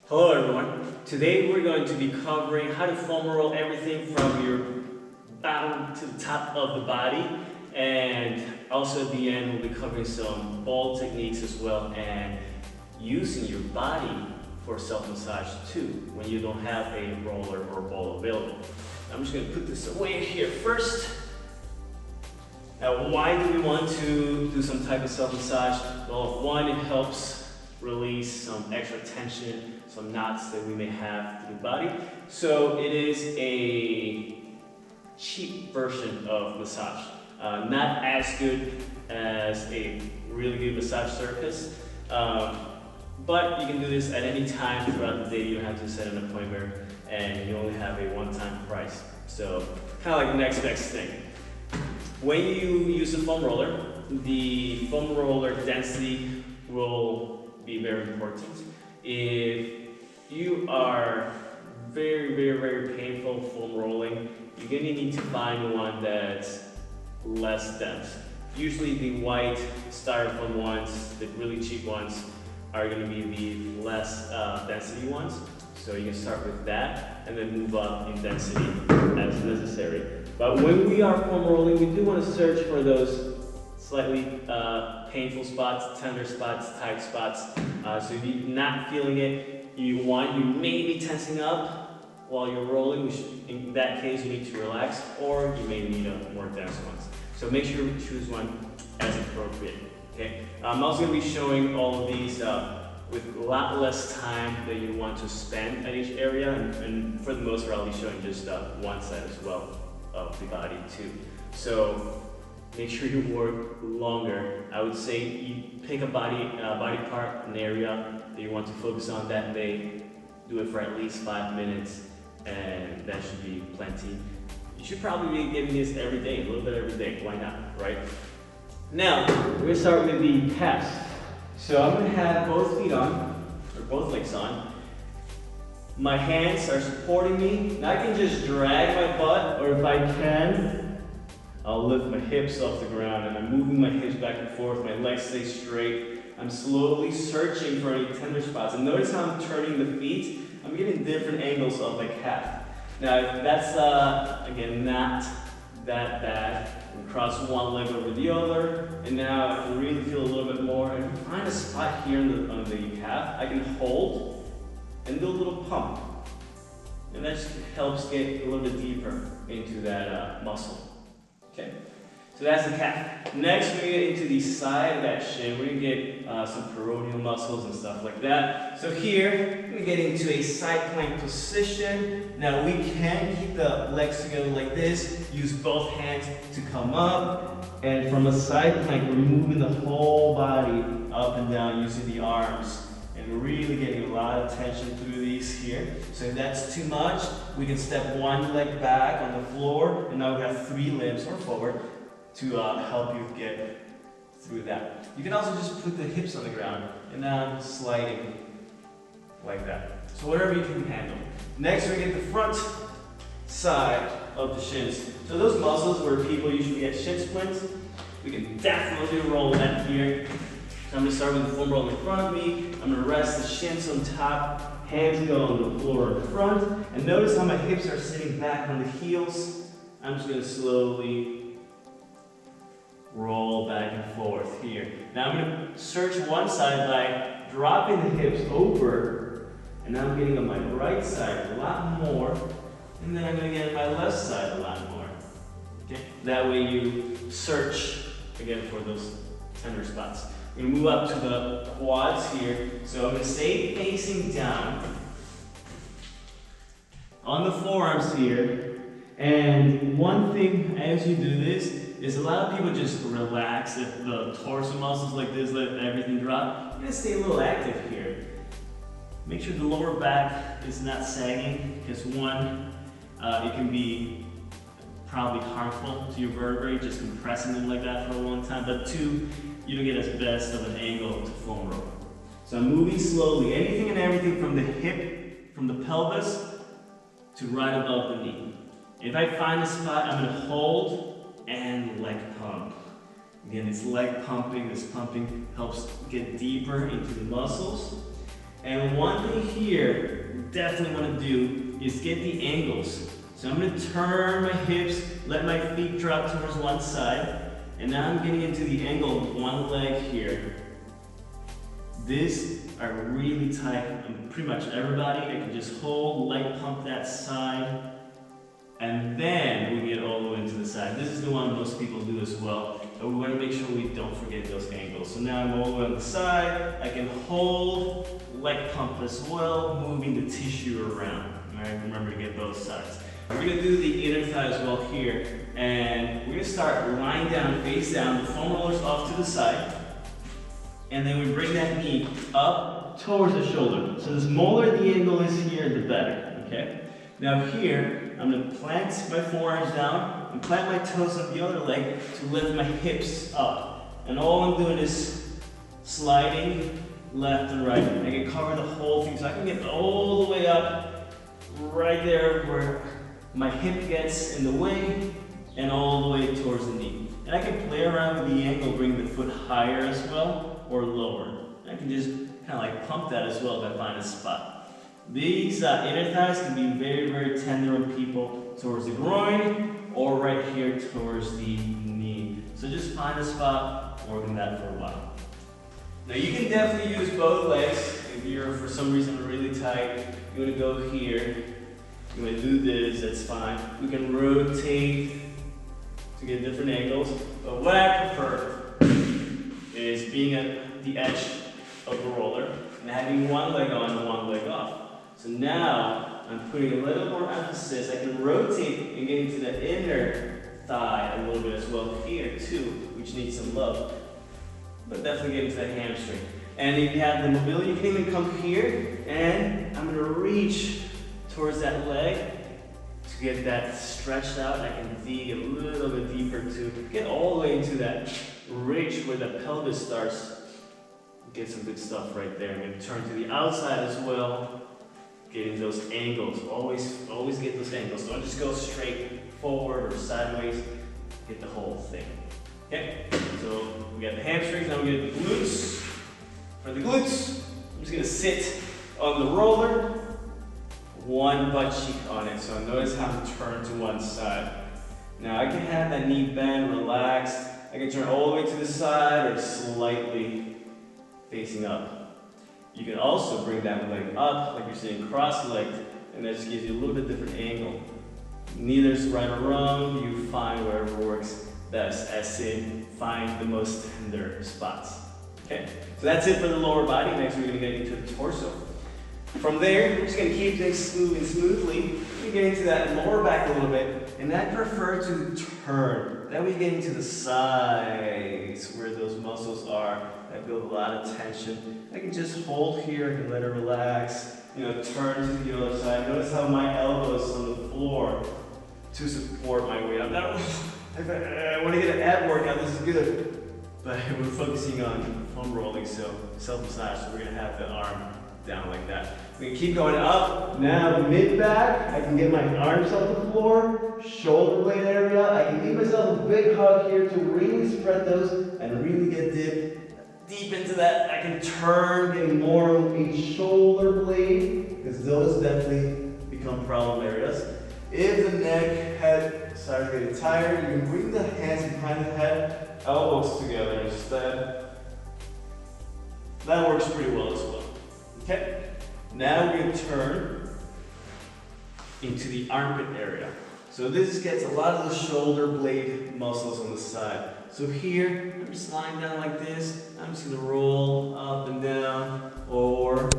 Hello everyone. Today we're going to be covering how to foam roll everything from your bottom to the top of the body, and also at the end we'll be covering some ball techniques as well and using your body for self-massage too when you don't have a roller or ball available. I'm just going to put this away here first. Now, why do we want to do some type of self-massage? Well, one, it helps release some extra tension, some knots that we may have through the body. So it is a cheap version of massage. Not as good as a really good massage therapist, but you can do this at any time throughout the day. You don't have to set an appointment, and you only have a one-time price. So kind of like the next best thing. When you use a foam roller, the foam roller density will be very important. If you are very painful foam rolling, you're gonna need to find one that's less dense. Usually the white styrofoam ones, the really cheap ones, are gonna be the less density ones. So you can start with that and then move up in density as necessary. But when we are foam rolling, we do want to search for those slightly painful spots, tender spots, tight spots. So if you're not feeling it, you may be tensing up while you're rolling, which in that case you need to relax, or you may need a more dense one. So make sure you choose one as appropriate. Okay. I'm also going to be showing all of these with a lot less time that you want to spend at each area, and for the most part I'll be showing just one side as well of the body too. So make sure you work longer. I would say you pick a body part, an area that you want to focus on that day. Do it for at least 5 minutes, and that should be plenty. You should probably be getting this every day, a little bit every day. Why not, right? Now we're gonna start with the calves. So I'm gonna have both feet on, or both legs on. My hands are supporting me. Now I can just drag my butt, or if I can, I'll lift my hips off the ground, and I'm moving my hips back and forth. My legs stay straight. I'm slowly searching for any tender spots. And notice how I'm turning the feet. I'm getting different angles of the calf. Now, if that's, again, not that bad, and cross one leg over the other, and now I can really feel a little bit more. And find a spot here on the calf. I can hold and do a little pump. And that just helps get a little bit deeper into that muscle. Okay, so that's the calf. Next, we're gonna get into the side of that shin. We're gonna get some peroneal muscles and stuff like that. So here, we're gonna get into a side plank position. Now we can keep the legs together like this. Use both hands to come up. And from a side plank, we're moving the whole body up and down using the arms. And we're really getting a lot of tension through these here. So if that's too much, we can step one leg back on the floor, and now we have 3 limbs or forward to help you get through that. You can also just put the hips on the ground, and now I'm sliding like that. So whatever you can handle. Next, we get the front side of the shins. So those muscles where people usually get shin splints, we can definitely roll that here. So I'm going to start with the foam roll in front of me. I'm going to rest the shins on top, hands go on the floor in front, and notice how my hips are sitting back on the heels. I'm just going to slowly roll back and forth here. Now I'm going to search one side by dropping the hips over, and now I'm getting on my right side a lot more, and then I'm going to get on my left side a lot more. Okay? That way you search again for those tender spots. We move up to the quads here. So I'm going to stay facing down on the forearms here. And one thing as you do this is a lot of people just relax if the torso muscles like this, let everything drop. You're going to stay a little active here. Make sure the lower back is not sagging, because one, it can be probably harmful to your vertebrae, just compressing them like that for a long time. But two, you don't get as best of an angle to foam roll. So I'm moving slowly, anything and everything from the hip, from the pelvis, to right above the knee. If I find a spot, I'm going to hold and leg pump. Again, it's leg pumping. This pumping helps get deeper into the muscles. And one thing here you definitely want to do is get the angles. So I'm going to turn my hips, let my feet drop towards one side, and now I'm getting into the angle of one leg here. These are really tight on pretty much everybody. I can just hold, leg pump that side, and then we get all the way into the side. This is the one most people do as well, but we want to make sure we don't forget those angles. So now I'm all the way on the side. I can hold, leg pump as well, moving the tissue around. All right, remember to get both sides. We're going to do the inner thigh as well here, and we're going to start lying down, face down, the foam rollers off to the side, and then we bring that knee up towards the shoulder. So the smaller the angle is here, the better, okay? Now here, I'm going to plant my forearms down and plant my toes on the other leg to lift my hips up. And all I'm doing is sliding left and right. I can cover the whole thing, so I can get all the way up right there where my hip gets in the way and all the way towards the knee. And I can play around with the ankle, bring the foot higher as well or lower. I can just kind of like pump that as well if I find a spot. These inner thighs can be very, very tender on people towards the groin or right here towards the knee. So just find a spot, work on that for a while. Now you can definitely use both legs if you're for some reason really tight. You want to go here. You want to do this, that's fine. We can rotate to get different angles. But what I prefer is being at the edge of the roller and having one leg on and one leg off. So now I'm putting a little more emphasis. I can rotate and get into the inner thigh a little bit as well here too, which needs some love. But definitely get into the hamstring. And if you have the mobility, you can even come here and I'm going to reach towards that leg to get that stretched out. I can dig a little bit deeper to get all the way into that ridge where the pelvis starts. Get some good stuff right there. I'm going to turn to the outside as well, getting those angles. Always get those angles. Don't just go straight forward or sideways. Get the whole thing. Okay, so we got the hamstrings, now we get the glutes. For the glutes, I'm just going to sit on the roller, one butt cheek on it. So notice how I'm turned to one side. Now I can have that knee bend, relaxed. I can turn all the way to the side or slightly facing up. You can also bring that leg up, like you're sitting cross-legged, and that just gives you a little bit different angle. Neither is right or wrong, you find whatever works best, as in find the most tender spots. Okay, so that's it for the lower body. Next we're going to get into the torso. From there, we're just going to keep things moving smoothly. We get into that lower back a little bit, and I prefer to turn. Then we get into the sides where those muscles are that build a lot of tension. I can just hold here and let it relax. Turn to the other side. Notice how my elbows on the floor to support my weight. I want to get an ab workout. This is good, but we're focusing on foam rolling, so self-massage. So we're going to have the arm down like that. We can keep going up. Now mid-back, I can get my arms off the floor, shoulder blade area. I can give myself a big hug here to really spread those and really get deep into that. I can turn, getting more on each shoulder blade, because those definitely become problem areas. If the neck, head starts getting tired, you can bring the hands behind the head, elbows together instead. That works pretty well as well. Okay, now we're going to turn into the armpit area. So this gets a lot of the shoulder blade muscles on the side. So here, I'm just lying down like this. I'm just going to roll up and down, or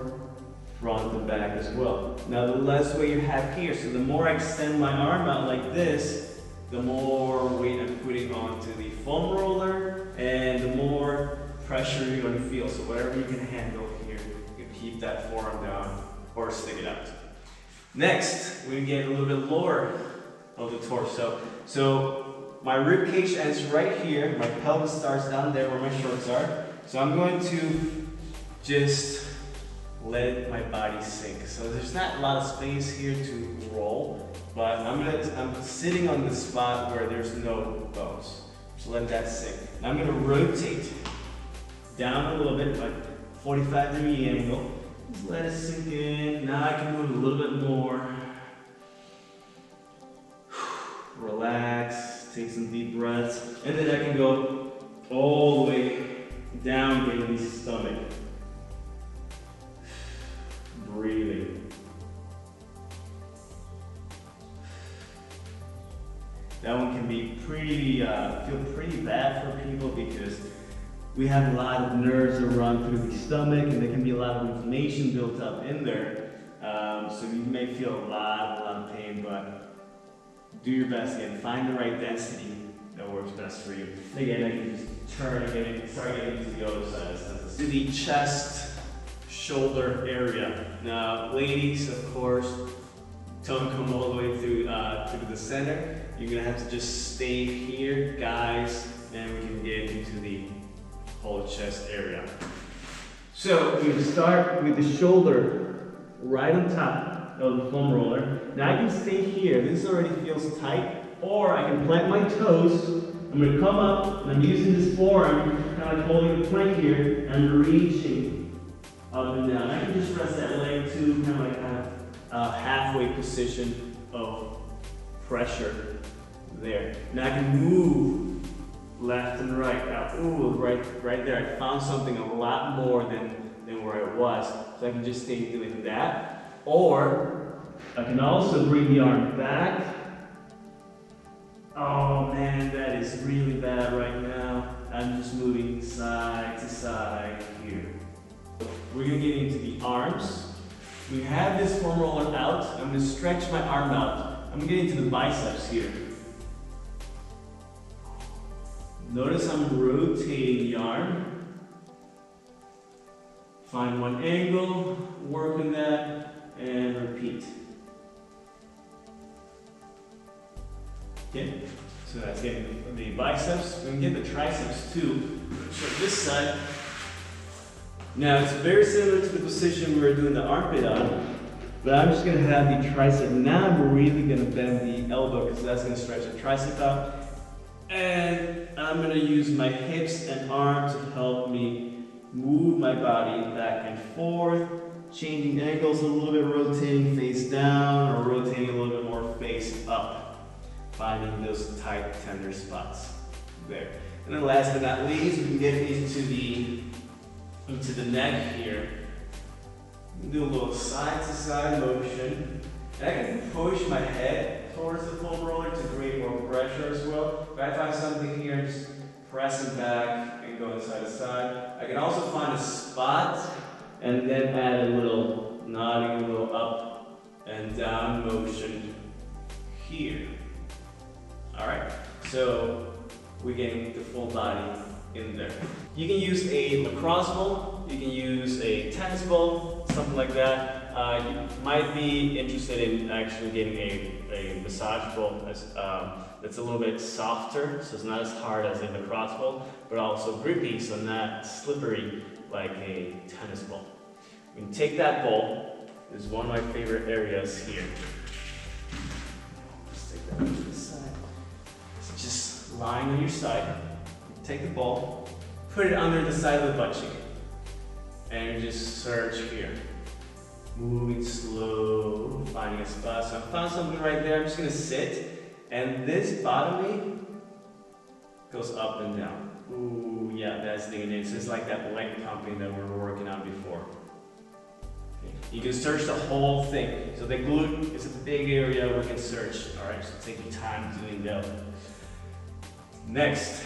front and back as well. Now the less weight you have here, so the more I extend my arm out like this, the more weight I'm putting onto the foam roller, and the more pressure you're going to feel. So whatever you can handle here, you can keep that forearm down or stick it out. Next, we get a little bit lower of the torso. So my rib cage ends right here. My pelvis starts down there where my shorts are. So I'm going to just let my body sink. So there's not a lot of space here to roll, but I'm sitting on the spot where there's no bones. So let that sink. I'm going to rotate down a little bit, like 45-degree angle, Just let it sink in. Now I can move a little bit more. Relax, take some deep breaths, and then I can go all the way down in the stomach. Breathing. That one can be feel pretty bad for people because we have a lot of nerves that run through the stomach and there can be a lot of inflammation built up in there. So you may feel a lot of pain, but do your best again. Find the right density that works best for you. Again, I can just turn again, start getting to the other side. To the chest, shoulder area. Now, ladies, of course, don't come all the way through to the center. You're gonna have to just stay here, guys, and we can get into the whole chest area. So we start with the shoulder right on top of the foam roller. Now I can stay here. This already feels tight, or I can plant my toes. I'm gonna come up, and I'm using this forearm, kind of like holding the plank here, and reaching up and down. I can just rest that leg too, kind of like have a halfway position of pressure there. Now I can move left and right. Now, ooh, right there. I found something a lot more than where I was. So I can just stay doing that. Or I can also bring the arm back. Oh man, that is really bad right now. I'm just moving side to side here. We're gonna get into the arms. We have this foam roller out. I'm gonna stretch my arm out. I'm gonna get into the biceps here. Notice I'm rotating the arm. Find one angle, work on that, and repeat. Okay, so that's getting the biceps. We can get the triceps too. So this side. Now it's very similar to the position we were doing the armpit on, but I'm just gonna have the tricep. Now I'm really gonna bend the elbow because that's gonna stretch the tricep out. And I'm gonna use my hips and arms to help me move my body back and forth, changing angles a little bit, rotating face down or rotating a little bit more face up, finding those tight, tender spots there. And then last but not least, we can get into the neck here. Do a little side to side motion. And I can push my head towards the foam roller to create more pressure as well. If I find something here, just press it back and go side to side. I can also find a spot and then add a little nodding, a little up and down motion here. All right, so we're getting the full body in there. You can use a lacrosse ball, you can use a tennis ball, something like that. You might be interested in actually getting a massage ball that's a little bit softer, so it's not as hard as a lacrosse ball, but also grippy, so not slippery like a tennis ball. You can take that ball. This is one of my favorite areas here. Just take that to the side. It's just lying on your side. Take the ball, put it under the side of the butt cheek, and just search here. Moving slow, finding a spot. So I found something right there. I'm just gonna sit, and this bottom knee goes up and down. Ooh, yeah, that's digging in. So it's like that leg pumping that we were working on before. Okay. You can search the whole thing. So the glute is a big area we can search. All right, so take your time doing that. Next.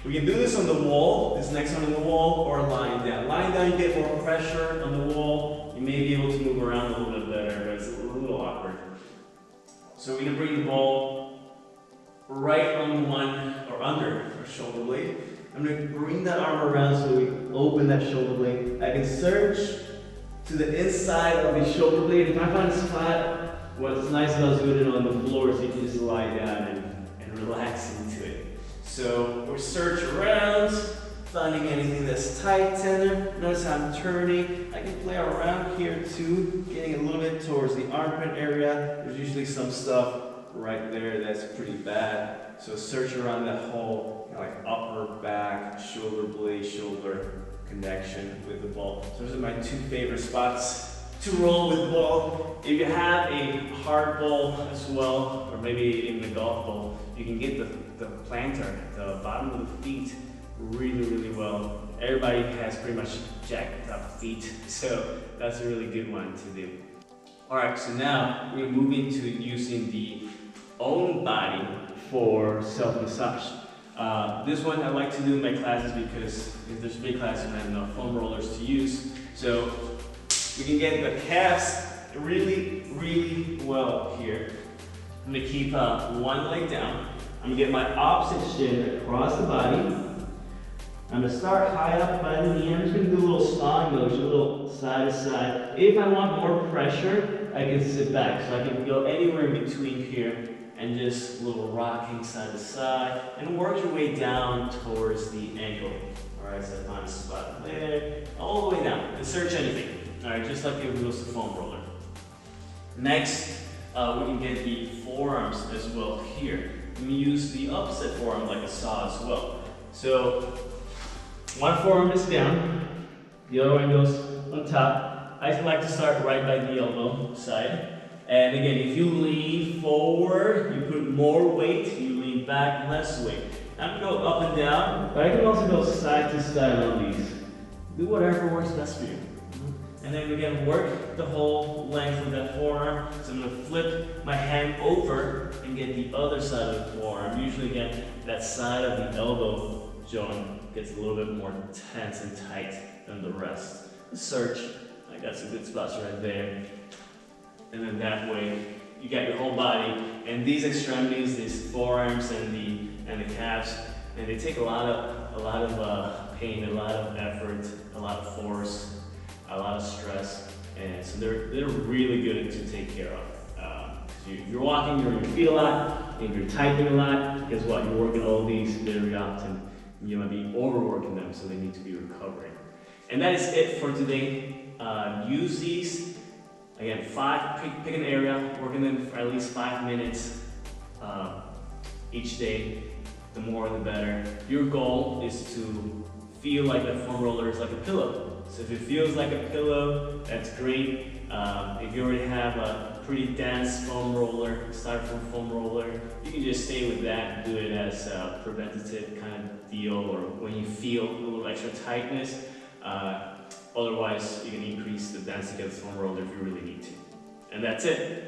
We can do this on the wall, this next one on the wall, or lying down. Lying down, you get more pressure on the wall. You may be able to move around a little bit better, but it's a little awkward. So we're gonna bring the ball right on one, or under our shoulder blade. I'm gonna bring that arm around so we open that shoulder blade. I can search to the inside of the shoulder blade. If I find a spot, what's nice about doing it on the floor is you can just lie down and relax into it. So we search around, finding anything that's tight, tender. Notice how I'm turning. I can play around here too, getting a little bit towards the armpit area. There's usually some stuff right there that's pretty bad. So search around that whole, like upper back, shoulder blade, shoulder, connection with the ball. So those are my two favorite spots to roll with the ball. If you have a hard ball as well, or maybe even a golf ball, you can get the plantar, the bottom of the feet, really well. Everybody has pretty much jacked up feet, so that's a really good one to do. Alright, so now we're moving to using the own body for self-massage. This one I like to do in my classes because if there's big classes, I have enough foam rollers to use. So we can get the calves really well here. I'm gonna keep one leg down. I'm gonna get my opposite shin across the body. I'm gonna start high up by the knee. I'm just gonna do a little sawing motion, a little side to side. If I want more pressure, I can sit back. So I can go anywhere in between here and just a little rocking side to side and work your way down towards the ankle. Alright, so I find a spot there, all the way down. And search anything. Alright, just like it was the foam roller. Next, we can get the forearms as well here. We use the opposite forearm like a saw as well. So, one forearm is down, the other one goes on top. I like to start right by the elbow side. And again, if you lean forward, you put more weight, you lean back, less weight. I'm gonna go up and down, but I can also go side to side on these. Do whatever works best for you. And then again, work the whole length of that forearm. So I'm gonna flip my hand over and get the other side of the forearm. Usually again, that side of the elbow joint gets a little bit more tense and tight than the rest. Search, I got some good spots right there. And then that way, you got your whole body. And these extremities, these forearms and the calves, and they take a lot of pain, a lot of effort, a lot of force, a lot of stress, and so they're really good to take care of. If you're walking, you're on your feet a lot, if you're typing a lot, guess what? You're working all these very often. You might be overworking them, so they need to be recovering. And that is it for today. Use these. Again, pick an area, working them for at least 5 minutes each day. The more, the better. Your goal is to feel like the foam roller is like a pillow. So if it feels like a pillow, that's great. If you already have a pretty dense foam roller, styrofoam foam roller, you can just stay with that and do it as a preventative kind of deal, or when you feel a little extra tightness. Otherwise, you can increase the density of the foam roller if you really need to. And that's it.